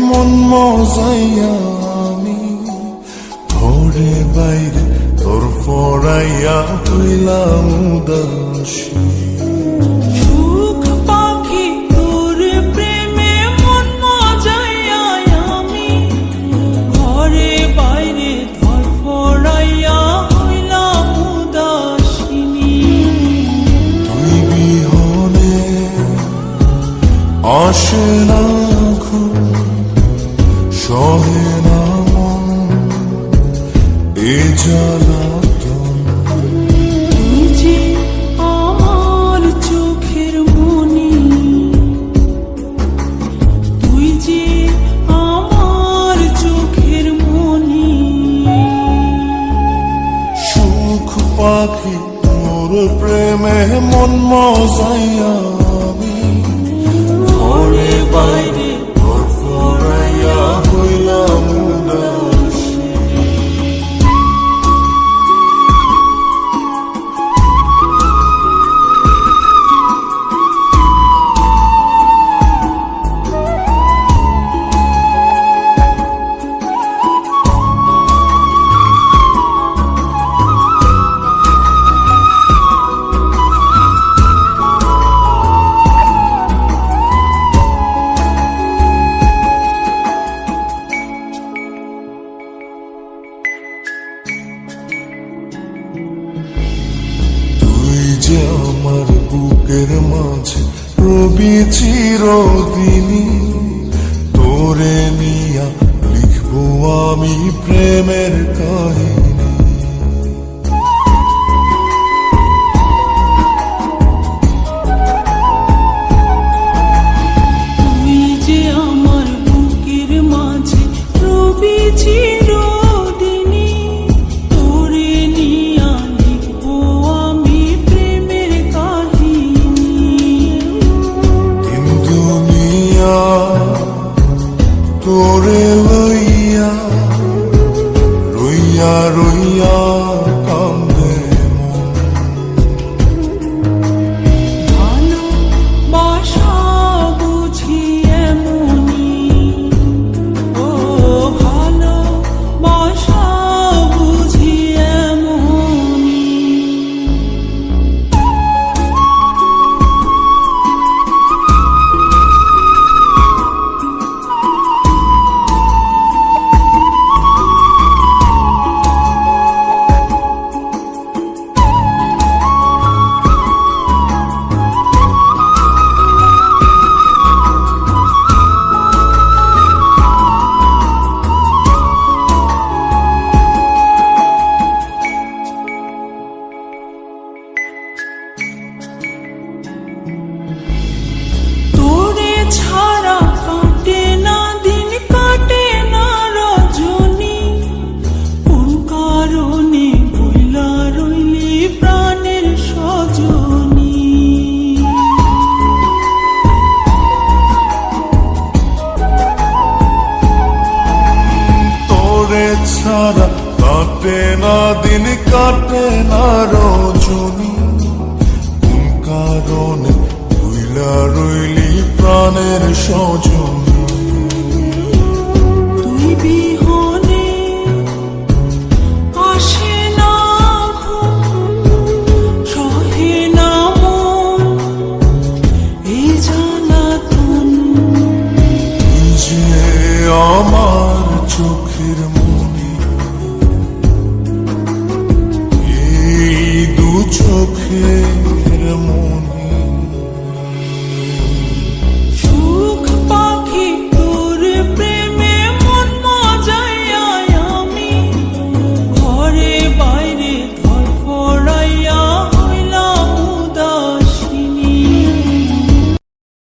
মন মজাইয়া আমি ঘরে বাইরে তোর পড়াইয়া হইলাম উদাসী। সুখ পাখি তোর প্রেমে মন মজাইয়া আমি ঘরে বাইরে ধর পড়াইয়া হইলাম উদাসিনী। তুই বিহনে আসে না ঘুম, সহে না মন এ জ্বালাতন। তুই যে আমার চোখের মনি, তুই যে আমার চোখের মনি। সুখ পাখি তোর প্রেমে মন মজাইয়া আমি ঘরে বাইরে তোর পড়াইয়া হইলাম উদাসী। যে আমার বুকের মাঝে রবি চিরদিনই, তোরে নিয়া লিখবো আমি প্রেমের কাহিনী। তুই যে আমার বুকের মাঝে রবি চিরদিনই, তোরে নিয়া লিখবো আমি প্রেমের কাহিনী। দিন দুনিয়া তোরে লইয়া রইয়া রইয়া কান্দে মন। ভালোবাসা বুঝি এমনি, ও ভালোবাসা বুঝি এমনি। তোরে ছাড়া কাটে না দিন, কাটে না রজনী। কোন কারণে বইলা রইলি প্রাণের সজনী। তোরে ছাড়া কাটে না দিন, কাটে না রজনী। কোন কারণে ভুইলা রইলি প্রাণের সজনী। তুই বিহনে আসে না ঘুম, সহে না মন এই জ্বালাতন। তুই যে আমার চোখ